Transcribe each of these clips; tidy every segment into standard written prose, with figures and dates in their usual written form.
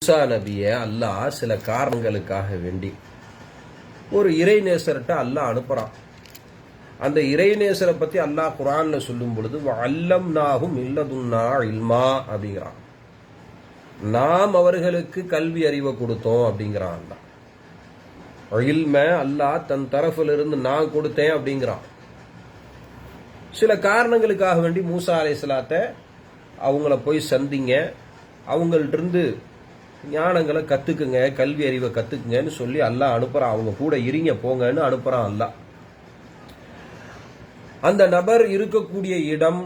மூசா நபிய அல்லாஹ் சில காரணங்களுக்காக வேண்டி ஒரு இறைநேசர்கிட்ட அல்லாஹ் அனுப்புறான். அந்த இறைநேசரை பத்தி அல்லாஹ் குர்ஆன்ல சொல்லும் பொழுது அல்லம்னாஹும் இல்லதுன்னா இல்மா அப்படிங்கிறான். நாம் அவர்களுக்கு கல்வி அறிவை கொடுத்தோம் அப்படிங்கிறான் அல்லாஹ். இல்ம அல்லாஹ் தன் தரப்புல இருந்து நான் கொடுத்தேன் அப்படிங்கிறான். சில காரணங்களுக்காக வேண்டி மூசா அலைஹிஸ்ஸலாத்தை அவங்கள போய் சந்திங்க, அவங்கள்ட்ட இருந்து ஞானங்களை கத்துக்குங்க, கல்வி அறிவை கத்துக்குங்கன்னு சொல்லி அல்லாஹ் அனுப்புறான். அவங்க கூட இருங்க போங்கன்னு அனுப்புறான் அல்லாஹ். அந்த நபர் இருக்கக்கூடிய இடம்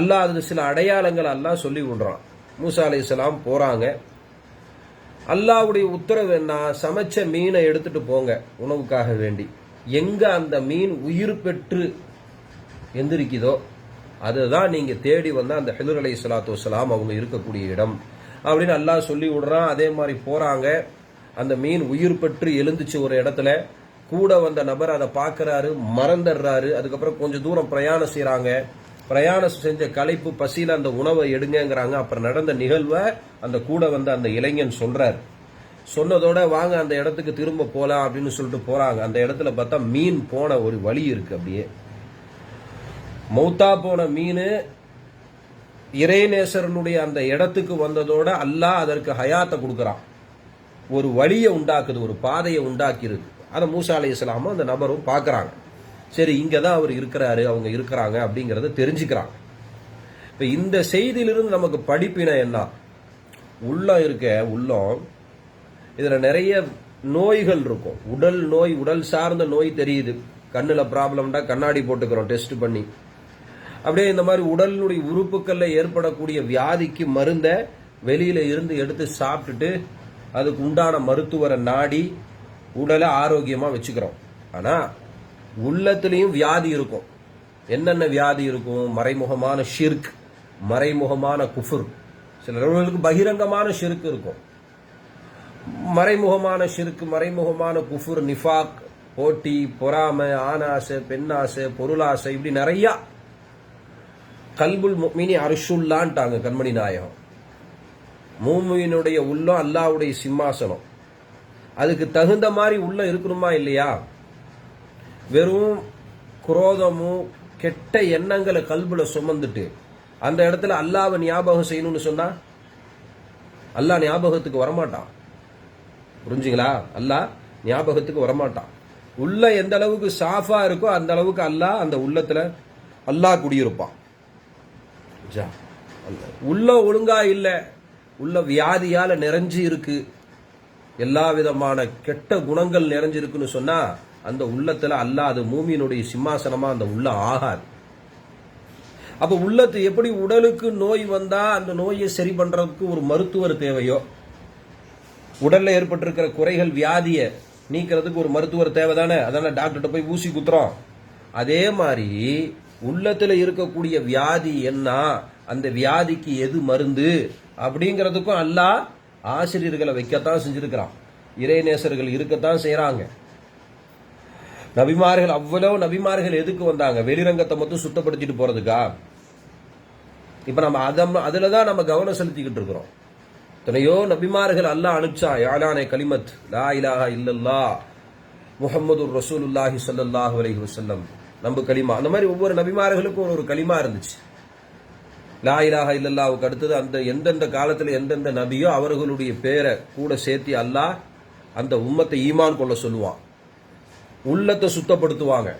அல்லாஹ் அது சில அடையாளங்கள் அல்லாஹ் சொல்லி விடுறான். மூசா அலைஹிஸ்ஸலாம் போறாங்க. அல்லாஹ்வுடைய உத்தரவு என்ன? சமைச்ச மீனை எடுத்துட்டு போங்க உணவுக்காக வேண்டி. எங்க அந்த மீன் உயிர் பெற்று எந்திரிக்குதோ அதுதான் நீங்க தேடி வந்த அந்த ஹிதர் அலைஹிஸ்ஸலாத்து வஸ்ஸலாம் அவங்க இருக்கக்கூடிய இடம் அப்படின்னு அல்லாஹ் சொல்லி விடுறான். அதே மாதிரி போறாங்க. அந்த மீன் உயிர் பெற்று எழுந்துச்சு ஒரு இடத்துல. கூட வந்த நபர் அதை பார்க்கறாரு, மறந்துடுறாரு. அதுக்கப்புறம் கொஞ்சம் தூரம் பிரயாணம் செய்யறாங்க. பிரயாணம் செஞ்ச களைப்பு பசியில அந்த உணவை எடுங்கிறாங்க. அப்புறம் நடந்த நிகழ்வை அந்த கூட வந்த அந்த இளைஞன் சொல்றாரு. சொன்னதோட வாங்க அந்த இடத்துக்கு திரும்ப போலாம் அப்படின்னு சொல்லிட்டு போறாங்க. அந்த இடத்துல பார்த்தா மீன் போன ஒரு வழி இருக்கு. அப்படியே மௌத்தா போன மீன் இறைநேசரனுடைய அந்த இடத்துக்கு வந்ததோட அல்லாஹ் அதற்கு ஹயாத்தை கொடுக்கறான். ஒரு வழியை உண்டாக்குது, ஒரு பாதையை உண்டாக்கிருது. அதை மூசா அலைஹிஸ்ஸலாம் அந்த நபரும் பார்க்கறாங்க. சரி, இங்கதான் அவர் இருக்கிறாரு, அவங்க இருக்கிறாங்க அப்படிங்கறத தெரிஞ்சுக்கிறாங்க. இப்ப இந்த செய்தியிலிருந்து நமக்கு படிப்பினை என்ன? உள்ளம் இருக்க, உள்ளம் இதுல நிறைய நோய்கள் இருக்கும். உடல் நோய், உடல் சார்ந்த நோய் தெரியுது. கண்ணுல ப்ராப்ளம்டா கண்ணாடி போட்டுக்கிறோம் டெஸ்ட் பண்ணி. அப்படியே இந்த மாதிரி உடலுடைய உறுப்புகள்ல ஏற்படக்கூடிய வியாதிக்கு மருந்த வெளியில இருந்து எடுத்து சாப்பிட்டுட்டு அதுக்கு உண்டான மருத்துவரை நாடி உடலை ஆரோக்கியமா வச்சுக்கிறோம். ஆனா உள்ளத்திலையும் வியாதி இருக்கும். என்னென்ன வியாதி இருக்கும்? மறைமுகமான ஷிர்க், மறைமுகமான குஃபுர். சிலர்களுக்கு பகிரங்கமான ஷிர்க் இருக்கும். மறைமுகமான ஷிர்க், மறைமுகமான குஃபுர், நிஃபாக், போட்டி, பொறாமை, ஆணாசை, பெண்ணாசை, பொருளாசை, இப்படி நிறைய. கல்புல் முஃமினி அர்ஷுல்லான்ட்டாங்க கண்மணி நாயகம். மூமினுடைய உள்ளம் அல்லாஹ்வுடைய சிம்மாசனம். அதுக்கு தகுந்த மாதிரி உள்ள இருக்கணுமா இல்லையா? வெறும் குரோதமும் கெட்ட எண்ணங்களை கல்புல சுமந்துட்டு அந்த இடத்துல அல்லாஹ்வை ஞாபகம் செய்யணும்னு சொன்னா அல்லாஹ் ஞாபகத்துக்கு வரமாட்டான். புரிஞ்சுங்களா? அல்லாஹ் ஞாபகத்துக்கு வரமாட்டான். உள்ள எந்த அளவுக்கு சாஃபா இருக்கோ அந்த அளவுக்கு அல்லாஹ் அந்த உள்ளத்துல அல்லாஹ் குடியிருப்பான். உள்ள ஒழுங்கா இல்ல, உள்ள வியாதியால நிறைஞ்சு இருக்கு, எல்லா விதமான கெட்ட குணங்கள் நிறைஞ்சிருக்குன்னு சொன்னா அந்த உள்ளத்துல அல்லாஹ் அது மூமியினுடைய சிம்மாசனமா அந்த உள்ள ஆகாது. அப்ப உள்ளத்து எப்படி உடலுக்கு நோய் வந்தா அந்த நோயை சரி பண்றதுக்கு ஒரு மருத்துவர் தேவையோ, உடல்ல ஏற்பட்டிருக்கிற குறைகள் வியாதிய நீக்கிறதுக்கு ஒரு மருத்துவர் தேவைதானே, அதான டாக்டர்கிட்ட போய் ஊசி குத்துறோம். அதே மாதிரி உள்ளத்துல இருக்கக்கூடிய வியாதி என்ன, அந்த வியாதிக்கு எது மருந்து அப்படிங்கிறதுக்கும் அல்லாஹ் ஆசிரியர்களை வைக்கத்தான் செஞ்சிருக்கிறான். இறைநேசர்கள் இருக்கத்தான் செய்யறாங்க. நபிமார்கள், அவ்வளவு நபிமார்கள் எதுக்கு வந்தாங்க? வெளிரங்கத்தை மட்டும் சுத்தப்படுத்திட்டு போறதுக்கா? இப்ப நம்ம அதுலதான் நம்ம கவனம் செலுத்திக்கிட்டு இருக்கிறோம். எத்தனையோ நபிமார்கள் அல்லாஹ் அனுப்பிச்சான். யாலானே கலிமத் லா இலாஹா இல்லல்லாஹ் முஹம்மதுர் ரசூலுல்லாஹி ஸல்லல்லாஹு அலைஹி வஸல்லம், நம்ம கலிமா. அந்த மாதிரி ஒவ்வொரு நபிமார்களுக்கும் ஒரு கலிமா இருந்துச்சு. லா இலாஹா இல்லல்லாஹ்வுக்கு அடுத்தது அந்த எந்தெந்த காலத்துல எந்தெந்த நபியோ அவர்களுடைய பேரை கூட சேர்த்து அல்லாஹ் அந்த உம்மத்தை ஈமான் கொள்ள சொல்லுவான். உள்ளத்தை சுத்தப்படுத்துவாங்க,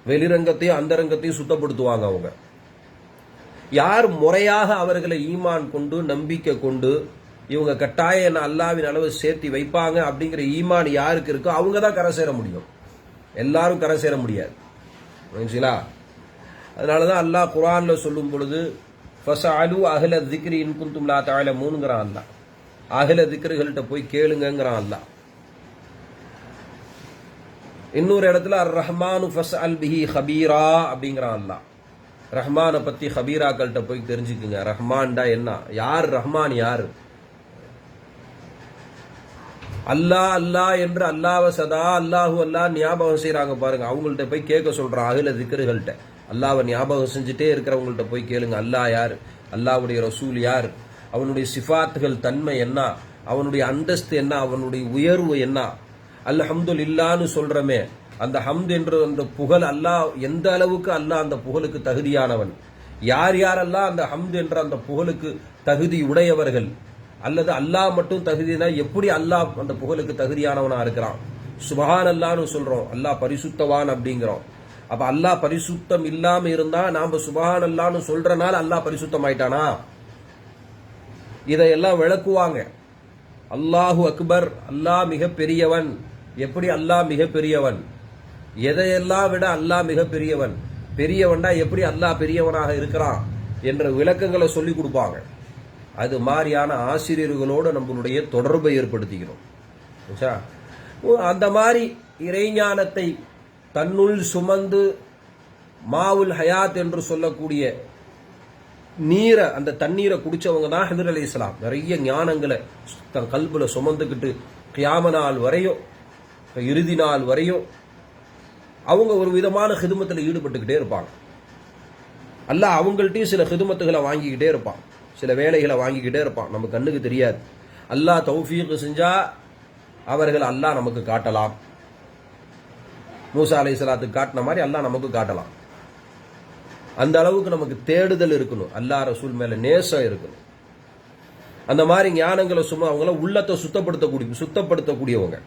வெளிரங்கத்தையும் அந்தரங்கத்தையும் சுத்தப்படுத்துவாங்க. அவங்க யார் முறையாக அவர்களை ஈமான் கொண்டு நம்பிக்கை கொண்டு இவங்க கட்டாயம் என்ன அல்லாஹ்வின் அளவு சேர்த்து வைப்பாங்க அப்படிங்கிற ஈமான் யாருக்கு இருக்கோ அவங்க தான் கரை சேர முடியும். எல்லாரும் கரை சேர முடியாது. அதனாலதான் அல்லாஹ் குர்ஆன்ல சொல்லும் பொழுது ஃபஸஅலு அஹ்ல ذிக்ரி இன் குன்தும் லா தஅலமூன்ங்கறான் அல்லாஹ். அஹ்ல ذிக்ர்கள்ட்ட போய் கேளுங்கங்கறான் அல்லாஹ். இன்னொரு இடத்துல அர் ரஹ்மானு ஃபஸ்அல் பிஹி ஹபீரா அப்படிங்கறான் அல்லாஹ். ரஹ்மான பத்தி ஹபீராக்கள்கிட்ட போய் தெரிஞ்சுக்குங்க. ரஹ்மான்டா என்ன, யார் ரஹ்மான் யார்? அல்லாஹ் அல்லாஹ் என்று அல்லாஹ்வை சதா அல்லாஹு அல்லாஹ் ஞாபகம் செய்யறாங்க பாருங்க. அவங்கள்ட்ட போய் கேட்க சொல்றான். அஹ்ல ذிக்ர்கள்ட்ட அல்லாஹ்வை ஞாபகம் செஞ்சுட்டே இருக்கிறவங்கள்ட்ட போய் கேளுங்க. அல்லாஹ் யார், அல்லாஹ்வுடைய ரசூல் யார், அவனுடைய சிஃபாத்துகள் தன்மை என்ன, அவனுடைய அந்தஸ்து என்ன, அவனுடைய உயர்வு என்ன. அல்ஹம்துலில்லாஹ்னு சொல்றமே, அந்த ஹம்த் என்ற அந்த புகழ் அல்லாஹ் எந்த அளவுக்கு அல்லாஹ் அந்த புகழுக்கு தகுதியானவன், யார் யாரெல்லாம் அந்த ஹம்த் என்ற அந்த புகழுக்கு தகுதி உடையவர்கள், அல்லது அல்லாஹ் மட்டும் தகுதினா எப்படி அல்லாஹ் அந்த புகழுக்கு தகுதியானவனா இருக்கிறான். சுபஹான் அல்லாஹ்னு சொல்றோம், அல்லாஹ் பரிசுத்தவான் அப்படிங்கிறோம். அப்ப அல்லாஹ் பரிசுத்தம் இல்லாம இருந்தா நாம சுபஹான் அல்லாஹ்னு சொல்றனால அல்லாஹ் பரிசுத்தம் ஆயிட்டானா? இதையெல்லாம் விளக்குவாங்க. அல்லாஹு அக்பர், அல்லாஹ் மிக பெரியவன். எப்படி அல்லாஹ் மிக பெரியவன்? எதையெல்லாம் விட அல்லாஹ் மிக பெரியவன். பெரியவன்டா எப்படி அல்லாஹ் பெரியவனாக இருக்கிறான் என்ற விளக்கங்களை சொல்லி கொடுப்பாங்க. அது மாதிரியான ஆசிரியர்களோடு நம்மளுடைய தொடர்பை ஏற்படுத்திக்கிறோம். அந்த மாதிரி இறைஞானத்தை தன்னுள் சுமந்து மாவுல் ஹயாத் என்று சொல்லக்கூடிய நீரை, அந்த தண்ணீரை குடிச்சவங்க தான் ஹிதர் அலைஹிஸ்ஸலாம். நிறைய ஞானங்களை தன் கல்புல சுமந்துக்கிட்டு கியாம நாள் வரையும், இறுதி நாள் வரையும் அவங்க ஒரு விதமான ஹிதுமத்தில் ஈடுபட்டுக்கிட்டே இருப்பாங்க. அல்லாஹ் அவங்கள்ட்டையும் சில ஹிதுமத்துகளை வாங்கிக்கிட்டே இருப்பான், சில வேலைகளை வாங்கிக்கிட்டே இருப்பான், நம்ம கண்ணுக்கு தெரியாது. அல்லாஹ் தௌஃபீக் செஞ்சா அவர்கள் அல்லாஹ் நமக்கு காட்டலாம். மூசா அலைஹிஸ்ஸலாத்துக்கு காட்டின மாதிரி அல்லாஹ் நமக்கு காட்டலாம். அந்த அளவுக்கு நமக்கு தேடுதல் இருக்கணும், அல்லாஹ் ரசூல் மேல நேசம் இருக்கணும். அந்த மாதிரி ஞானங்களை சும்மா அவங்கள உள்ளத்தை சுத்தப்படுத்தக்கூடியவங்க.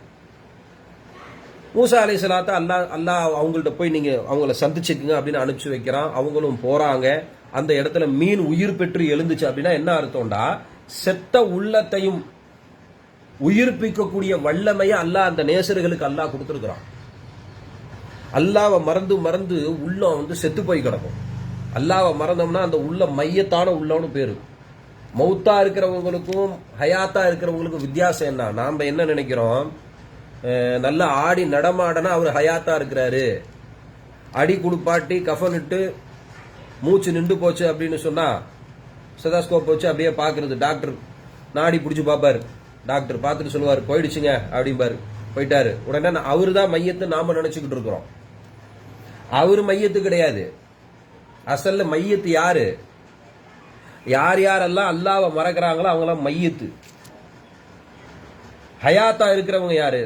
மூசா அலைஹிஸ்ஸலாத்தை அல்லாஹ் அவங்கள்ட்ட போய் நீங்க அவங்கள சந்திச்சுக்குங்க அப்படின்னு அனுப்பிச்சு வைக்கிறான். அவங்களும் போறாங்க. அந்த இடத்துல மீன் உயிர் பெற்று எழுந்துச்சு அப்படின்னா என்ன அர்த்தம்டா, செத்த உள்ளத்தையும் உயிர்ப்பிக்கக்கூடிய வல்லமையை அல்லாஹ் அந்த நேசர்களுக்கு அல்லாஹ் கொடுத்துருக்கிறான். அல்லாவை மறந்து மறந்து உள்ளம் செத்து போய் கிடக்கும். அல்லாவை மறந்தோம்னா அந்த உள்ள மையத்தான உள்ளம்னு பேரு. மௌத்தா இருக்கிறவங்களுக்கும் ஹயாத்தா இருக்கிறவங்களுக்கும் வித்தியாசம் என்ன? நாம என்ன நினைக்கிறோம், நல்லா ஆடி நடமாடனா அவர் ஹயாத்தா இருக்கிறாரு, அடி குடுப்பாட்டி கஃனிட்டு மூச்சு நின்று போச்சு அப்படின்னு சொன்னா ஸ்டெதஸ்கோப் வச்சு அப்படியே பாக்குறது. டாக்டர் நாடி பிடிச்சு பாப்பாரு, டாக்டர் பார்த்துட்டு சொல்லுவார் போயிடுச்சுங்க அப்படிம்பாரு. போயிட்டாரு. உடனே அவரு தான் மையத்தை நாம நினைச்சுக்கிட்டு இருக்கிறோம். அவரு மையத்து கிடையாது. அசல்ல மையத்து யாரு? யார் யாரெல்லாம் அல்லாவை மறக்கிறாங்களோ அவங்களாம் மையத்து. ஹயாத்தா இருக்கிறவங்க யாரு?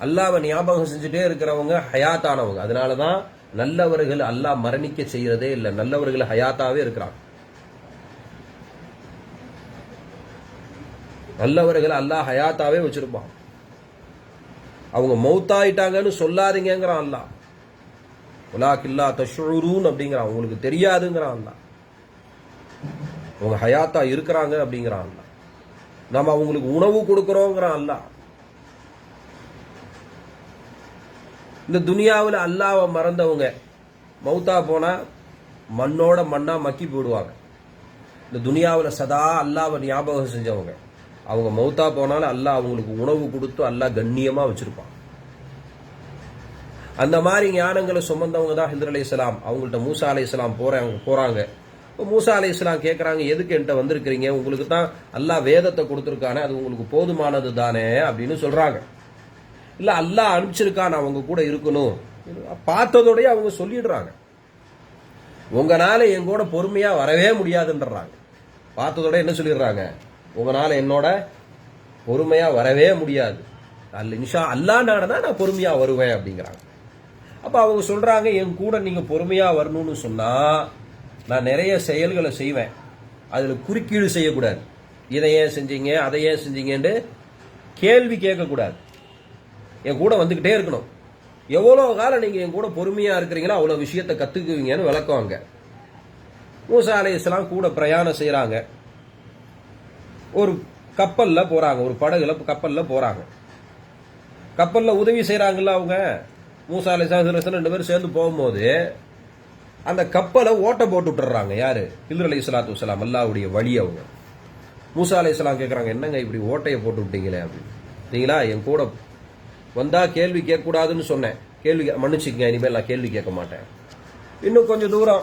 அல்லாவை ஞாபகம் செஞ்சுட்டே இருக்கிறவங்க ஹயாத்தானவங்க. அதனாலதான் நல்லவர்கள் அல்லாஹ் மரணிக்க செய்யறதே இல்லை, நல்லவர்கள் ஹயாத்தாவே இருக்கிறாங்க. நல்லவர்கள் அல்லாஹ் ஹயாத்தாவே வச்சிருப்பான். அவங்க மௌத்தாயிட்டாங்கன்னு சொல்லாதீங்கிறான் அல்லாஹ். உலாக்கில்லா தஷ்உரூன் அப்படிங்கிறான், உங்களுக்கு தெரியாதுங்கிறான் அல்லாஹ். அவங்க ஹயாத்தா இருக்கிறாங்க அப்படிங்கிறான் அல்லாஹ். நம்ம அவங்களுக்கு உணவு கொடுக்கிறோங்கிறான் அல்லாஹ். இந்த துனியாவில் அல்லாவை மறந்தவங்க மௌத்தா போனா மண்ணோட மண்ணா மக்கி போடுவாங்க. இந்த துனியாவில் சதா அல்லாவை ஞாபகம் செஞ்சவங்க அவங்க மௌத்தா போனாலும் அல்லாஹ் அவங்களுக்கு உணவு கொடுத்து அல்லாஹ் கண்ணியமா வச்சிருப்பான். அந்த மாதிரி ஞானங்களை சுமந்தவங்க தான் ஹிதர் அலைஹிஸ்ஸலாம். அவங்கள்ட்ட மூசா அலைஹிஸ்ஸலாம் போறாங்க. மூசா அலைஹிஸ்ஸலாம் கேட்கறாங்க, எதுக்கு என்கிட்ட வந்திருக்கிறீங்க? உங்களுக்கு தான் அல்லாஹ் வேதத்தை கொடுத்துருக்கானே, அது உங்களுக்கு போதுமானது தானே அப்படின்னு சொல்றாங்க. இல்ல அல்லாஹ் அனுப்பிச்சிருக்கான், அவங்க கூட இருக்கணும். பார்த்ததோடய அவங்க சொல்லிடுறாங்க, உங்களால என் கூட பொறுமையா வரவே முடியாதுன்றாங்க. பார்த்ததோட என்ன சொல்லிடுறாங்க, உங்களால என்னோட பொறுமையா வரவே முடியாது, இன்ஷா அல்லாஹ் நாடனா நான் பொறுமையா வருவேன் அப்படிங்கிறாங்க. அப்ப அவங்க சொல்றாங்க, என் கூட நீங்க பொறுமையா வரணும்னு சொன்னா நான் நிறைய செயல்களை செய்வேன், அதுல குறுக்கீடு செய்யக்கூடாது. இதை ஏன் செஞ்சீங்க, அதை ஏன் செஞ்சீங்கன்னு கேள்வி கேட்கக்கூடாது. என் கூட வந்துகிட்டே இருக்கணும். எவ்வளவு காலம் நீங்க என் கூட பொறுமையா இருக்கிறீங்களோ அவ்வளவு விஷயத்தை கத்துக்குவீங்கன்னு விளக்குவாங்க. மூசா அலைஹிஸ்ஸலாம் கூட பிரயாணம் செய்யறாங்க. ஒரு கப்பல்ல போறாங்க, ஒரு படகுல கப்பல்ல போறாங்க. கப்பல்ல உதவி செய்யறாங்கல்ல அவங்க. மூசா அலைஹிஸ்ஸலாம் 2 பேரும் சேர்ந்து போகும்போது அந்த கப்பலை ஓட்ட போட்டு விட்டுறாங்க. யாரு? ஹிதர் அலைஹிஸ்ஸலாத்து வஸ்ஸலாம், அல்லாஹ்வுடைய வழி. அவங்க மூசா அலைஹிஸ்ஸலாம் கேட்கறாங்க, என்னங்க இப்படி ஓட்டையை போட்டு விட்டீங்களே அப்படின்னு. என் கூட வந்தா கேள்வி கேட்கக்கூடாதுன்னு சொன்னேன், கேள்வி மன்னிச்சுக்கங்க, இனிமேல் நான் கேள்வி கேட்க மாட்டேன். இன்னும் கொஞ்சம் தூரம்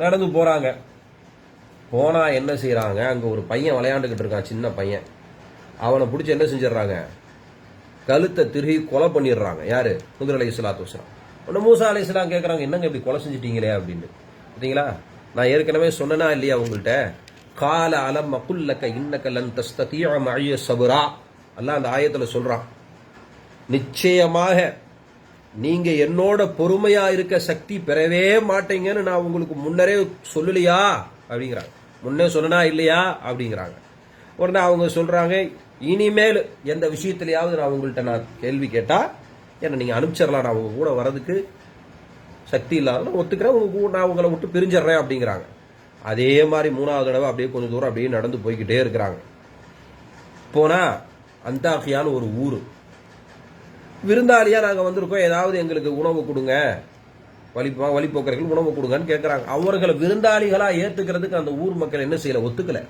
நடந்து போறாங்க. போனா என்ன செய்யறாங்க, அங்க ஒரு பையன் விளையாண்டுகிட்டு இருக்கான், சின்ன பையன். அவனை பிடிச்சி என்ன செஞ்சிடறாங்க, கழுத்தை திருகி கொலை பண்ணிடுறாங்க. யாரு? ஹிதர் அலைஹிஸ்ஸலாத்து வஸ்ஸலாம். உடனே மூசா அலைஹிஸ்ஸலாம் கேட்கறாங்க, என்னங்க இப்படி கொலை செஞ்சிட்டீங்களே அப்படின்னு. பார்த்தீங்களா, நான் ஏற்கனவே சொன்னனா இல்லையா உங்கள்கிட்ட, கால அலம் அகுல்லக இன்னக லன் தஸ்ததிஅ மஇய ஸப்ரா. அல்லாஹ் அந்த ஆயத்துல சொல்றான், நிச்சயமாக நீங்க என்னோட பொறுமையா இருக்க சக்தி பெறவே மாட்டீங்கன்னு நான் உங்களுக்கு முன்னரே சொல்லலையா அப்படிங்கிறாங்க. முன்னே சொன்னா இல்லையா அப்படிங்கிறாங்க. உடனே அவங்க சொல்றாங்க, இனிமேல் எந்த விஷயத்திலேயாவது நான் உங்கள்கிட்ட கேள்வி கேட்டா என்ன நீங்க அனுப்பிச்சிடலாம், நான் உங்க கூட வர்றதுக்கு சக்தி இல்லாத ஒத்துக்கிறேன், நான் உங்களை விட்டு பிரிஞ்சிடறேன் அப்படிங்கிறாங்க. அதே மாதிரி 3வது தடவை அப்படியே கொஞ்சம் தூரம் அப்படியே நடந்து போய்கிட்டே இருக்கிறாங்க. போனா அந்தாகியான்னு ஒரு ஊர். விருந்தாளியா நாங்க வந்திருக்கோம், ஏதாவது எங்களுக்கு உணவு கொடுங்க, வழிபோக்கர்கள் உணவு கொடுங்கன்னு கேட்கறாங்க. அவர்களை விருந்தாளிகளா ஏத்துக்கிறதுக்கு அந்த ஊர் மக்கள் என்ன செய்யல, ஒத்துக்கல.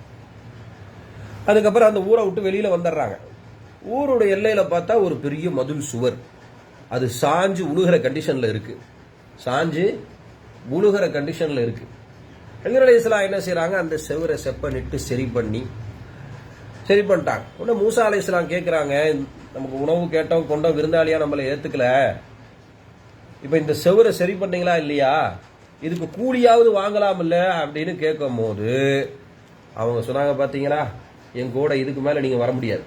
அதுக்கப்புறம் அந்த ஊரை விட்டு வெளியில வந்துடுறாங்க. ஊருடைய எல்லையில பார்த்தா ஒரு பெரிய மதுள் சுவர், அது சாஞ்சு உழுகிற கண்டிஷன்ல இருக்கு. சாஞ்சு உழுகிற கண்டிஷன்ல இருக்கு. ஹிஜ்ர் அலைஹிஸ்ஸலாம் என்ன செய்யறாங்க, அந்த செவரை செப்பனிட்டு சரி பண்ணிட்டாங்க. உடனே மூசா அலைஹிஸ்ஸலாம் கேட்கிறாங்க, நமக்கு உணவு கேட்டோம் கொண்டோம், விருந்தாளியா நம்மளை ஏத்துக்கல, இப்ப இந்த செவரை சரி பண்ணீங்களா இல்லையா, இதுக்கு கூலியாவது வாங்கலாம் இல்ல அப்படின்னு கேட்கும் போது அவங்க சொன்னாங்க, பாத்தீங்களா என் கூட இதுக்கு மேல நீங்க வர முடியாது,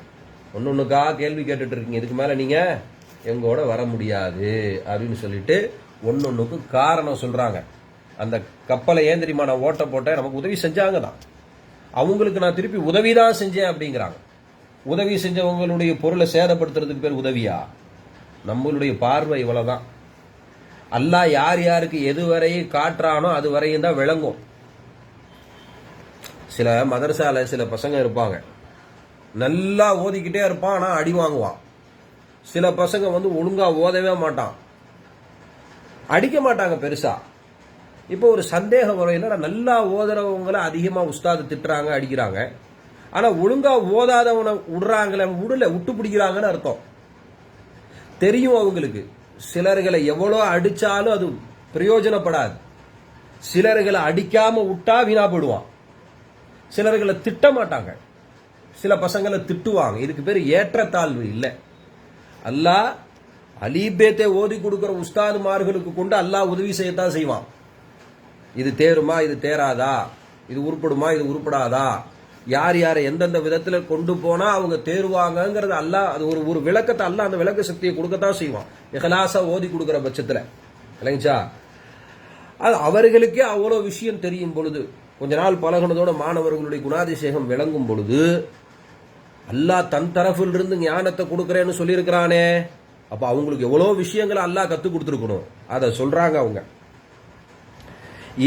ஒன்னொன்னுக்கா கேள்வி கேட்டுட்டு இருக்கீங்க, இதுக்கு மேல நீங்க எங்கூட வர முடியாது அப்படின்னு சொல்லிட்டு ஒன்னொன்னுக்கு காரணம் சொல்றாங்க. அந்த கப்பலை ஏன் தெரியுமா நான் ஓட்ட போட்டேன், நமக்கு உதவி செஞ்சாங்க தான், அவங்களுக்கு நான் திருப்பி உதவிதான் செஞ்சேன் அப்படிங்கிறாங்க. உதவி செஞ்சவங்களுடைய பொருளை சேதப்படுத்துறதுக்கு பேர் உதவியா? நம்மளுடைய பார்வை இவ்வளவுதான். அல்லாஹ் யார் யாருக்கு எது வரையும் காட்டுறானோ அது வரையும் தான் விளங்கும். சில மதரசால சில பசங்க இருப்பாங்க, நல்லா ஓதிக்கிட்டே இருப்பான், ஆனா அடி வாங்குவான். சில பசங்க ஒழுங்கா ஓதவே மாட்டான், அடிக்க மாட்டாங்க பெருசா. இப்போ ஒரு சந்தேக முறையில் நல்லா ஓதுறவங்களை அதிகமா உஸ்தாது திட்டுறாங்க, அடிக்கிறாங்க. ஆனா ஒழுங்கா ஓதாதவனை விடுறாங்களே, விட்டு பிடிக்கிறாங்கன்னு அர்த்தம். தெரியும் அவங்களுக்கு சிலர்களை எவ்வளோ அடிச்சாலும் அது பிரயோஜனப்படாது. சிலர்களை அடிக்காம விட்டா வீணா போயிடுவான். சிலர்களை திட்ட மாட்டாங்க, சில பசங்களை திட்டுவாங்க. இதுக்கு பேர் ஏற்றத்தாழ்வு இல்லை. அல்லாஹ் அலீபேத்தை ஓதி கொடுக்கிற உஸ்தாதுமார்களுக்கு கொண்டு அல்லாஹ் உதவி செய்யத்தான் செய்வான். இது தேருமா, இது தேராதா, இது உருப்படுமா, இது உருப்படாதா, யார் யாரை எந்தெந்த விதத்துல கொண்டு போனா அவங்க தேருவாங்கிறது அல்லாஹ் அது ஒரு விளக்கத்தை அல்லாஹ் அந்த விளக்க சக்தியை கொடுக்கத்தான் செய்வான், இஹ்லாஸா ஓதி கொடுக்கிற பட்சத்துல. இல்லைங்களா? அது அவர்களுக்கே அவ்வளவு விஷயம் தெரியும் பொழுது, கொஞ்ச நாள் பழகுனதோட மாணவர்களுடைய குணாதிசேகம் விளங்கும் பொழுது, அல்லாஹ் தன் தரப்பில் இருந்து ஞானத்தை கொடுக்கறேன்னு சொல்லியிருக்கிறானே, அப்ப அவங்களுக்கு எவ்வளவு விஷயங்களை அல்லாஹ் கத்து கொடுத்துருக்கணும். அதை சொல்றாங்க அவங்க.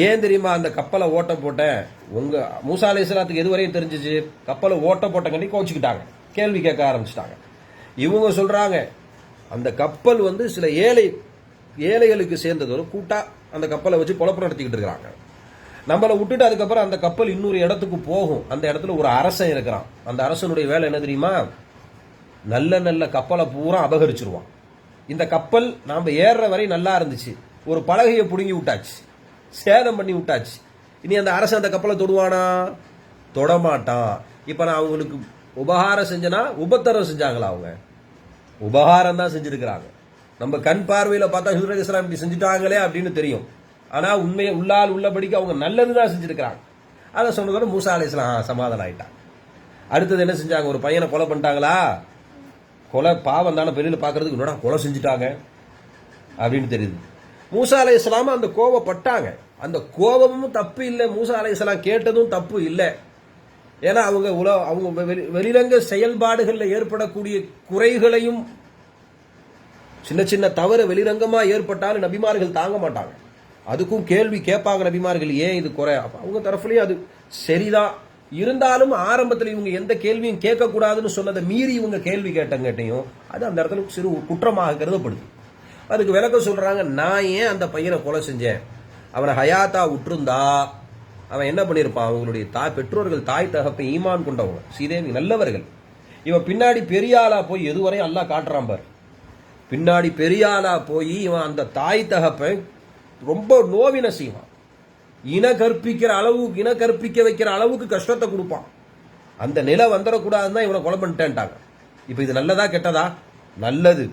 ஏன் தெரியுமா அந்த கப்பலை ஓட்ட போட்டேன், உங்க மூசா அலைஹிஸ்ஸலாத்துக்கு எதுவரையும் தெரிஞ்சிச்சு, கப்பலை ஓட்ட போட்டங்கண்டி கோச்சுக்கிட்டாங்க, கேள்வி கேட்க ஆரம்பிச்சிட்டாங்க. இவங்க சொல்றாங்க அந்த கப்பல் சில ஏழைகளுக்கு சேர்ந்தது, ஒரு கூட்டா அந்த கப்பலை வச்சு குழப்பம் நடத்திக்கிட்டு இருக்கிறாங்க. நம்மளை விட்டுட்டு அதுக்கப்புறம் அந்த கப்பல் இன்னொரு இடத்துக்கு போகும். அந்த இடத்துல ஒரு அரசன் இருக்கிறான். அந்த அரசனுடைய வேலை என்ன தெரியுமா, நல்ல நல்ல கப்பலை பூரா அபகரிச்சிருவான். இந்த கப்பல் நாம ஏறுற வரை நல்லா இருந்துச்சு, ஒரு பலகையை புடுங்கி விட்டாச்சு, சேதம் பண்ணி விட்டாச்சு. இனி அந்த அரசன் அந்த கப்பலை தொடுவானா? தொடமாட்டான். இப்ப நான் அவங்களுக்கு உபகாரம் செஞ்சனா உபத்தரம் செஞ்சாங்களா? அவங்க உபகாரம் தான் செஞ்சிருக்கிறாங்க. நம்ம கண் பார்வையில பார்த்தா ஹிஜ்ர் அலைஹிஸ்ஸலாம் இப்படி செஞ்சுட்டாங்களே அப்படின்னு தெரியும். ஆனா உண்மையை உள்ளால் உள்ளபடிக்கு அவங்க நல்லதுதான் செஞ்சிருக்கிறாங்க. அதை சொன்னதோட மூசா அலைஹிஸ்ஸலாம் சமாதானம் ஆயிட்டாங்க. அடுத்தது என்ன செஞ்சாங்க, ஒரு பையனை கொலை பண்ணிட்டாங்களா, கொலை பாவம் தானே, வெளியில பாக்குறதுக்கு என்னடா கொலை செஞ்சுட்டாங்க அப்படின்னு தெரியுது. மூசா அலைஹிஸ்ஸலாம் அந்த கோபப்பட்டாங்க. அந்த கோபமும் தப்பு இல்லை, மூசா அலைஹிஸ்ஸலாம் கேட்டதும் தப்பு இல்லை. ஏன்னா அவங்க வெளிரங்க செயல்பாடுகளில் ஏற்படக்கூடிய குறைகளையும், சின்ன சின்ன தவறு வெளிரங்கமா ஏற்பட்டாலும் நபிமார்கள் தாங்க மாட்டாங்க, அதுக்கும் கேள்வி கேட்பாங்க நபிமார்கள், ஏன் இது குறை. அவங்க தரப்புலயும் அது சரிதான். இருந்தாலும் ஆரம்பத்தில் இவங்க எந்த கேள்வியும் கேட்கக்கூடாதுன்னு சொன்னதை மீறி இவங்க கேள்வி கேட்டையும் அது அந்த இடத்துல சிறு குற்றமாக கருதப்படுது. அதுக்கு விளக்கம் சொல்றாங்க, நான் ஏன் அந்த பையனை கொலை செஞ்சேன், அவனை ஹயாத்தா விட்டுருந்தா அவன் என்ன பண்ணிருப்பான், அவங்களுடைய பெற்றோர்கள் தாய் தகப்பை ஈமான் கொண்டவங்க, சீதேவி நல்லவர்கள். இவன் பின்னாடி பெரியாளா போய் எதுவரையும் அல்லாஹ் காட்டுறான் பார், பின்னாடி பெரியாளா போய் இவன் அந்த தாய் தகப்பை ரொம்ப நோவின செய்வான், இன கற்பிக்க வைக்கிற அளவுக்கு கஷ்டத்தை கொடுப்பான். அந்த நிலை வந்துடக்கூடாதுன்னு இவனை கொலை பண்ணிட்டேன்ட்டாங்க. இப்ப இது நல்லதா கெட்டதா? நல்லது.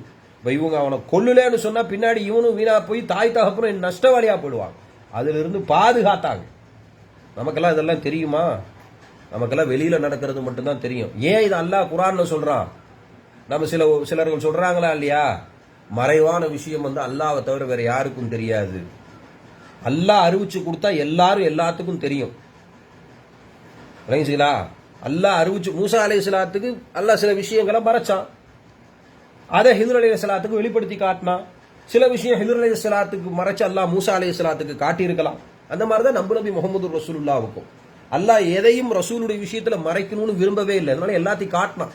இவங்க அவனை கொல்லுலேன்னு சொன்னா பின்னாடி இவனும் வீணா போய் தாய் தகப்பனும் நஷ்டவாளியா போயிடுவாங்க. அதுல இருந்து பாதுகாத்தாங்க. நமக்கெல்லாம் இதெல்லாம் தெரியுமா? நமக்கெல்லாம் வெளியில நடக்கிறது மட்டும்தான் தெரியும். ஏன் இது அல்லாஹ் குர்ஆன்ல சொல்றான்? நம்ம சிலர்கள் சொல்றாங்களா இல்லையா, மறைவான விஷயம் அல்லாஹ்வை தவிர வேற யாருக்கும் தெரியாது. அல்லாஹ் அறிவிச்சு கொடுத்தா எல்லாரும் எல்லாத்துக்கும் தெரியும். விளங்குச்சுங்களா? அல்லாஹ் அறிவிச்சு மூசா அலைஹிஸ்ஸலாத்துக்கு அல்லாஹ் சில விஷயங்களை மறைச்சான், அதை ஹிதர் அலைஹிஸ்ஸலாத்துக்கு வெளிப்படுத்தி காட்டினான். சில விஷயம் ஹிதர் அலைஹிஸ்ஸலாத்துக்கு மறைச்சு அல்லாஹ் மூசா அலைஹிஸ்ஸலாத்துக்கு காட்டியிருக்கலாம். அந்த மாதிரிதான் நபி முகமது ரசூலுல்லாஹ்வுக்கும் அல்லாஹ் எதையும் ரசூலுடைய விஷயத்துல மறைக்கணும்னு விரும்பவே இல்லை. அதனால எல்லாத்தையும் காட்டினான்.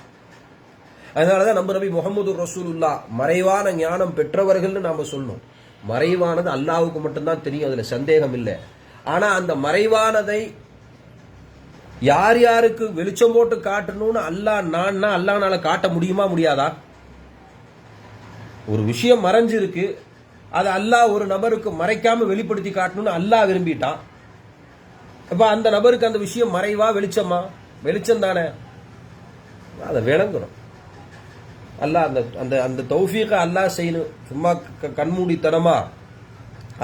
அதனாலதான் நபி முகமது ரசூலுல்லாஹ் மறைவான ஞானம் பெற்றவர்கள்னு நாம சொல்லணும். மறைவானது அல்லாஹ்வுக்கு மட்டும்தான் தெரியும், அதுல சந்தேகம் இல்லை. ஆனா அந்த மறைவானதை யார் யாருக்கு வெளிச்சம் போட்டு காட்டணும்னு அல்லாஹ்னால காட்ட முடியுமா முடியாதா? ஒரு விஷயம் மறைஞ்சிருக்கு, அது அல்லாஹ் ஒரு நபருக்கு மறைக்காம வெளிப்படுத்தி காட்டணும்னு அல்லாஹ் விரும்பிட்டான். அப்ப அந்த நபருக்கு அந்த விஷயம் மறைவா வெளிச்சமா? வெளிச்சம் தானே. அதை விளங்கணும். அல்லாஹ் அந்த அந்த தௌஃபீக அல்லாஹ் செய்யணும். சும்மா கண்மூடித்தனமா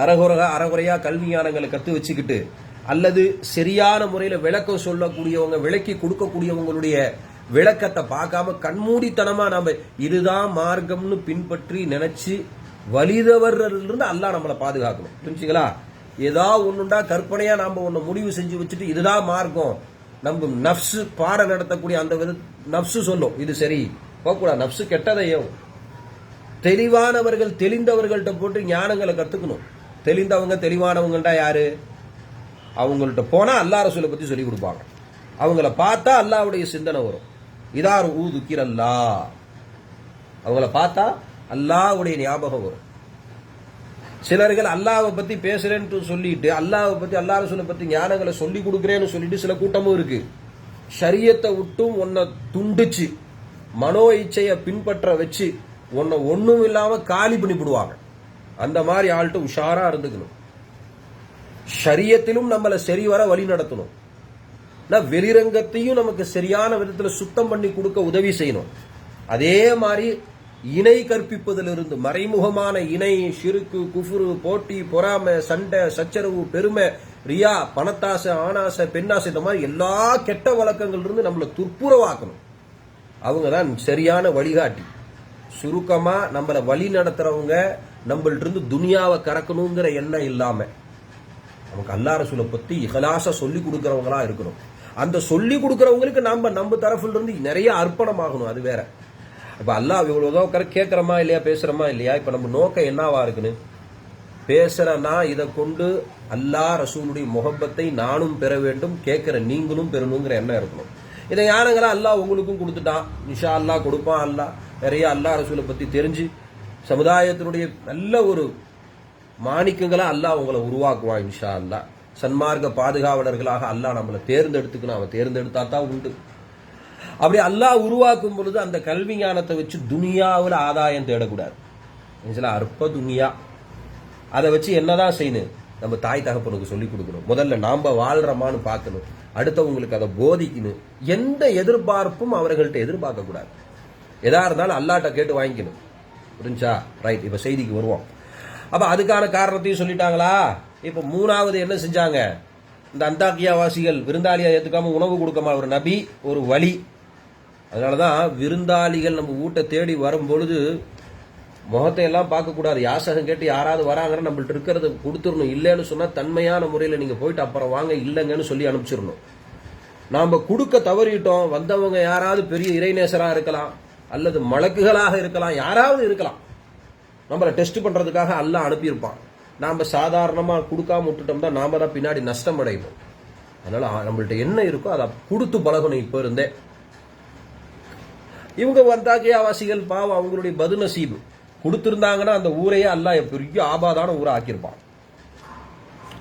அறகுறையா கல்வி ஞானங்களை கத்து வச்சுக்கிட்டு, அல்லது சரியான முறையில விளக்கம் சொல்லக்கூடியவங்க விளக்கி கொடுக்கக்கூடியவங்களுடைய விளக்கத்தை பார்க்காம கண்மூடித்தனமா நாம இதுதான் மார்க்கம்னு பின்பற்றி நினைச்சு வலிதவர்களிலிருந்து அல்லாஹ் நம்மளை பாதுகாக்கணும். புரிஞ்சுங்களா? ஏதாவது ஒண்ணுண்டா கற்பனையா நாம ஒண்ணு முடிவு செஞ்சு வச்சுட்டு இதுதான் மார்க்கம், நம்ம நப்சு பாடம் நடத்தக்கூடிய அந்த நப்சு சொல்லும் இது சரி போகக்கூடாது. நப்சு கெட்டதையோ. தெளிவானவர்கள் தெளிந்தவர்கள்ட்ட போட்டு ஞானங்களை கத்துக்கணும். தெளிந்தவங்க தெளிவானவங்கள்டா யாரு? அவங்கள்ட்ட போனா அல்லாஹ் ரசூலை பத்தி சொல்லி கொடுப்பாங்க. அவங்கள பார்த்தா அல்லாஹ்வுடைய சிந்தனை வரும். இதார் ஊதுக்கிரல்லா, அவங்கள பார்த்தா அல்லாஹ்வுடைய ஞாபகம் வரும். சிலர்கள் அல்லாஹ்வை பத்தி பேசுறேன்னு சொல்லிட்டு அல்லாஹ்வை பத்தி அல்லாஹ் ரசூலை பத்தி ஞானங்களை சொல்லி கொடுக்குறேன்னு சொல்லிட்டு சில கூட்டமும் இருக்கு. ஷரியத்தை விட்டும் உன்னை துண்டிச்சு மனோ இச்சையை பின்பற்ற வச்சு உன்னை ஒண்ணும் இல்லாம காலி பண்ணிவிடுவாங்க. அந்த மாதிரி ஆள்கிட்ட உஷாரா இருந்துக்கணும். ஷரியத்திலும் நம்மளை சரிவர வழி நடத்தணும். வெளிரங்கத்தையும் நமக்கு சரியான விதத்துல சுத்தம் பண்ணி கொடுக்க உதவி செய்யணும். அதே மாதிரி இணை கற்பிப்பதிலிருந்து மறைமுகமான இணை, ஷிருக்கு, குஃபுரு, போட்டி, பொறாமை, சண்டை, சச்சரவு, பெருமை, ரியா, பணத்தாசை, ஆணாசை, பெண்ணாசை, இந்த மாதிரி எல்லா கெட்ட வழக்கங்கள் இருந்து நம்மளை துப்புரவாக்கணும். அவங்க தான் சரியான வழிகாட்டி. சுருக்கமா நம்மளை வழி நடத்துறவங்க நம்மள்ட்ட இருந்து துனியாவை கறக்கணுங்கிற எண்ணம் இல்லாம நமக்கு அல்லாஹ் ரசூலை பத்தி இஹ்லாஸா சொல்லி கொடுக்கறவங்களா இருக்கணும். அந்த சொல்லி கொடுக்கறவங்களுக்கு நம்ம தரப்புல இருந்து நிறைய அர்ப்பணம் ஆகணும். அது வேற. இப்ப அல்லாஹ் இவ்வளவுதான் கேட்கறமா இல்லையா, பேசுறமா இல்லையா, இப்ப நம்ம நோக்கம் என்னவா இருக்குன்னு பேசுறனா இதை கொண்டு அல்லாஹ் ரசூலுடைய முகப்பத்தை நானும் பெற வேண்டும், கேட்கிற நீங்களும் பெறணுங்கிற எண்ணம் இருக்கணும். இதை ஞானங்களா அல்லாஹ் உங்களுக்கும் கொடுத்துட்டான். இன்ஷா அல்லாஹ் கொடுப்பான். அல்லாஹ் நிறைய அல்லாஹ் ரசூலை பத்தி தெரிஞ்சு சமுதாயத்தினுடைய நல்ல ஒரு மாணிக்கங்களா அல்லாஹ் உங்களை உருவாக்குவான். இன்ஷா அல்லாஹ் சன்மார்க்க பாதுகாவலர்களாக அல்லாஹ் நம்மளை தேர்ந்தெடுத்துக்கணும். அவன் தேர்ந்தெடுத்தா தான் உண்டு. அப்படி அல்லாஹ் உருவாக்கும் பொழுது அந்த கல்வி ஞானத்தை வச்சு துனியாவில் ஆதாயம் தேடக்கூடாது. அற்ப துனியா அதை வச்சு என்னதான் செய்யணும்? நம்ம தாய் தகப்பனுக்கு சொல்லிக் கொடுக்கணும். முதல்ல நாம வாழ்றமான்னு பார்க்கணும். அடுத்தவங்களுக்கு அதை போதிக்கணும். எந்த எதிர்பார்ப்பும் அவர்கள்ட்ட எதிர்பார்க்க கூடாது. எதா இருந்தாலும் அல்லாட்ட கேட்டு வாங்கிக்கணும். புரிஞ்சா? ரைட். இப்ப செய்திக்கு வருவோம். அப்ப அதுக்கான காரணத்தையும் சொல்லிட்டாங்களா? இப்ப மூணாவது என்ன செஞ்சாங்க? இந்த அந்தாக்கியா வாசிகள் விருந்தாளியா ஏத்துக்காம உணவு கொடுக்காம ஒரு நபி, ஒரு வழி. அதனாலதான் விருந்தாளிகள் நம்ம வீட்டை தேடி வரும் பொழுது முகத்தை எல்லாம் பார்க்க கூடாது. யாசகம் கேட்டு யாராவது வராங்கன்னு நம்மள்ட்ட இருக்கிறத கொடுத்துடணும். இல்லைன்னு சொன்னா தன்மையான முறையில நீங்க போயிட்டு அப்புறம் வாங்க இல்லைங்கன்னு சொல்லி அனுப்பிச்சிடணும். நாம கொடுக்க தவறிட்டோம். வந்தவங்க யாராவது பெரிய இறைநேசரா இருக்கலாம், அல்லது மலக்குகளாக இருக்கலாம், யாராவது இருக்கலாம். நம்மளை டெஸ்ட் பண்றதுக்காக அல்லாஹ் அனுப்பியிருப்பான். நாம சாதாரணமா கொடுக்காம விட்டுட்டோம்னா நாம தான் பின்னாடி நஷ்டம் அடைவோம். அதனால நம்மள்ட்ட என்ன இருக்கோ அதை கொடுத்து பழகணும். இப்ப இருந்தே இவங்க வந்தாக்கியாவாசிகள் பாவம், அவங்களுடைய பதுநசீபு கொடுத்திருந்தாங்கன்னா அந்த ஊரையே அல்லாஹ் பெரிய ஆபாதான ஊரை ஆக்கியிருப்பான்.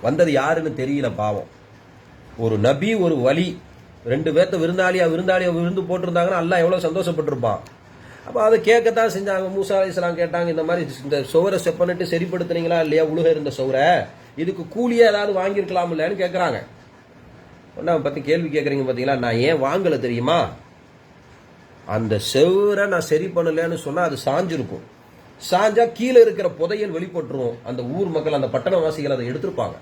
வந்தது யாருன்னு தெரியல பாவம். ஒரு நபி, ஒரு வலி, ரெண்டு பேர்த்த விருந்தாளியா விருந்து போட்டிருந்தாங்கன்னா அல்லாஹ் எவ்வளவு சந்தோஷப்பட்டிருப்பான். அப்ப அதை கேட்கத்தான் செஞ்சாங்க. மூசா அலைஹிஸ்ஸலாம் கேட்டாங்க, இந்த மாதிரி இந்த சுவரை செப்பனிட்டு சரிப்படுத்துனீங்களா இல்லையா, உழுக இருந்த சுவரை, இதுக்கு கூலியா ஏதாவது வாங்கியிருக்கலாம் இல்லைன்னு கேட்கறாங்க. பத்தி கேள்வி கேட்கறீங்க பாத்தீங்களா? நான் ஏன் வாங்கல தெரியுமா? அந்த செவரை நான் சரி பண்ணலன்னு சொன்னா அது சாஞ்சிருக்கும். சாஞ்சா கீழே இருக்கிற புதையல் வெளிப்பட்டுரும். அந்த ஊர் மக்கள், அந்த பட்டணவாசிகள் அதை எடுத்திருப்பாங்க.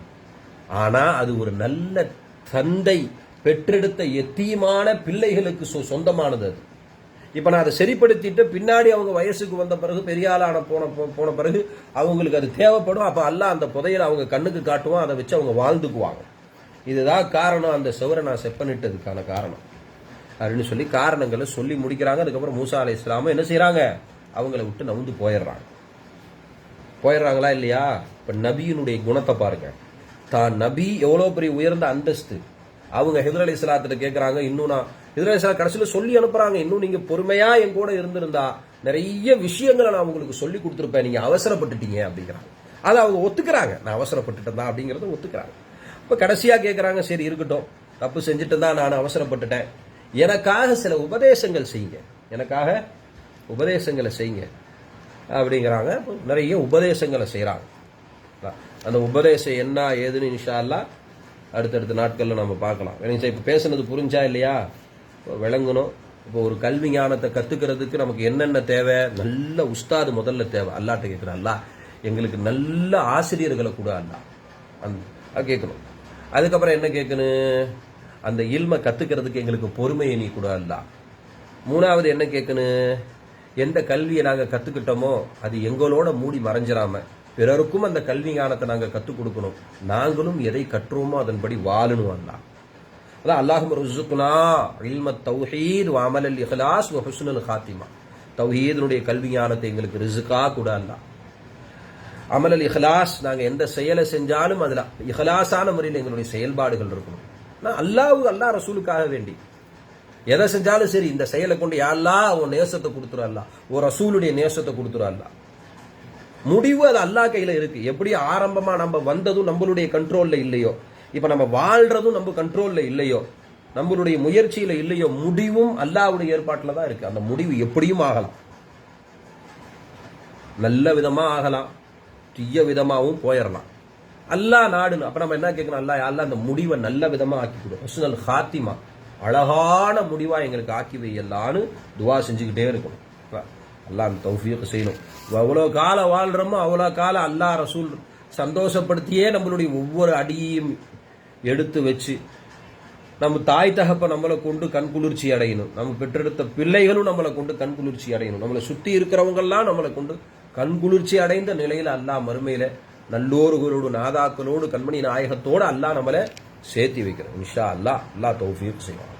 ஆனா அது ஒரு நல்ல தந்தை பெற்றெடுத்த எத்தீமான பிள்ளைகளுக்கு சொந்தமானது அது. இப்ப நான் அதை சரிப்படுத்திட்டு பின்னாடி அவங்க வயசுக்கு வந்த பிறகு பெரிய ஆளான போன பிறகு அவங்களுக்கு அது தேவைப்படும். அப்ப அல்லாஹ் அந்த புதையலை அவங்க கண்ணுக்கு காட்டுவான், அதை வச்சு அவங்க வாழ்ந்துக்குவாங்க. இதுதான் காரணம், அந்த சுவரை நான் செப்பனிட்டதுக்கான காரணம் அப்படின்னு சொல்லி காரணங்களை சொல்லி முடிக்கிறாங்க. அதுக்கப்புறம் மூசா அலைஹிஸ்ஸலாம் என்ன செய்யறாங்க, அவங்களை விட்டு நவுந்து போயிடுறாங்களா இல்லையா? இப்ப நபியினுடைய குணத்தை பாருங்க. தான் நபி எவ்வளவு பெரிய உயர்ந்த அந்தஸ்து. அவங்க ஹிதர் அலைஹிஸ்ஸலாத்திட்ட கேட்கறாங்க, இன்னும் நான் ஹிதர் அலைஹிஸ்ஸலாம் கடைசியில சொல்லி அனுப்புறாங்க, இன்னும் நீங்க பொறுமையா என் கூட இருந்திருந்தா நிறைய விஷயங்களை நான் உங்களுக்கு சொல்லி கொடுத்துருப்பேன், நீங்க அவசரப்பட்டுட்டீங்க அப்படிங்கிறாங்க. அதை அவங்க ஒத்துக்கிறாங்க, நான் அவசரப்பட்டுட்டேன் தான் அப்படிங்கறத ஒத்துக்கிறாங்க. இப்ப கடைசியா கேட்கறாங்க, சரி இருக்கட்டும், தப்பு செஞ்சுட்டு தான் நான் அவசரப்பட்டுட்டேன், எனக்காக சில உபதேசங்கள் செய்யுங்க, எனக்காக உபதேசங்களை செய்யுங்க அப்படிங்கிறாங்க. நிறைய உபதேசங்களை செய்யறாங்க. அந்த உபதேசம் என்ன ஏதுன்னு இன்ஷா அல்லாஹ் அடுத்தடுத்த நாட்கள்ல நம்ம பார்க்கலாம். இப்ப பேசுனது புரிஞ்சா இல்லையா, விளங்கணும். இப்போ ஒரு கல்வி ஞானத்தை கத்துக்கிறதுக்கு நமக்கு என்னென்ன தேவை? நல்ல உஸ்தாது முதல்ல தேவை. அல்லாஹ்ட்ட கேட்கிறேன், அல்லாஹ் எங்களுக்கு நல்ல ஆசிரியர்களை கூட அல்லாஹ் கேட்கணும். அதுக்கப்புறம் என்ன கேட்கணும், அந்த இல்மை கத்துக்கிறதுக்கு எங்களுக்கு பொறுமையை நீ கூட அல்லாஹ். மூணாவது என்ன கேட்கணும், எந்த கல்வியை நாங்க கத்துக்கிட்டோமோ அது எங்களோட மூடி மறைஞ்சிராம பிறருக்கும் அந்த கல்வி ஞானத்தை நாங்க கத்துக் கொடுக்கணும், நாங்களும் எதை கற்றோமோ அதன்படி வாழணும் அல்லாஹ். அதான் அல்லாஹும்ம ருஸுக்னா இல்மத் தௌஹீத் வ அமலல் இஹ்லாஸ் வ ஹுஸ்னுல் காத்திமா. தௌஹீதுடைய கல்வி ஞானத்தை எங்களுக்கு ரிஸ்கா கூட அல்லாஹ். அமலல் இஹ்லாஸ், நாங்க எந்த செயலை செஞ்சாலும் அதுல இஹ்லாஸான முறையில் எங்களுடைய செயல்பாடுகள் இருக்கணும். அல்லாஹ் ரசூலுக்காக வேண்டி எதை செஞ்சாலும் சரி, இந்த செயலை கொண்டு யா அல்லாஹ் உன் நேசத்தை கொடுத்துரு அல்லாஹ், ஒரு ரசூலுடைய நேசத்தை கொடுத்துரு அல்லாஹ். முடிவு அது அல்லாஹ் கையில இருக்கு. எப்படி ஆரம்பமா நம்ம வந்ததும் நம்மளுடைய கண்ட்ரோல்ல இல்லையோ, இப்ப நம்ம வாழ்றதும் நம்ம கண்ட்ரோல்ல இல்லையோ, நம்மளுடைய முயற்சியில இல்லையோ, முடிவும் அல்லாஹ்வுடைய ஏற்பாட்டுல தான் இருக்கு. அந்த முடிவு எப்படியும் ஆகலாம், நல்ல விதமா ஆகலாம், தீய விதமாவும் போயிடலாம். அல்லாஹ் நாடுன்னு அப்ப நம்ம என்ன கேட்கணும், அல்லாஹ் அந்த முடிவை நல்ல விதமா ஆக்கி கொடு, ஹுஸ்னுல் காத்திமா, அழகான முடிவா எங்களுக்கு ஆக்கி வையலான்னு துவா செஞ்சுக்கிட்டே இருக்கணும். அல்லாஹ் அந்த தௌஃபீக் செய்யணும். அவ்வளோ காலம் வாழ்றோமோ அவ்வளோ காலம் அல்லாஹ் ரசூல் சந்தோஷப்படுத்தியே நம்மளுடைய ஒவ்வொரு அடியையும் எடுத்து வச்சு, நம்ம தாய் தகப்ப நம்மளை கொண்டு கண்குளிர்ச்சி அடையணும், நம்ம பெற்றெடுத்த பிள்ளைகளும் நம்மளை கொண்டு கண்குளிர்ச்சி அடையணும், நம்மளை சுத்தி இருக்கிறவங்க எல்லாம் நம்மளை கொண்டு கண்குளிர்ச்சி அடைந்த நிலையில அல்லாஹ் மறுமையில நல்லோர்களோடு நாதாக்களோடு கண்மணி நாயகத்தோடு அல்லாஹ் நம்மளை சேர்த்தி வைக்கிறோம். இன்ஷா அல்லாஹ். அல்லாஹ் தௌஃபீக் செய்வான்.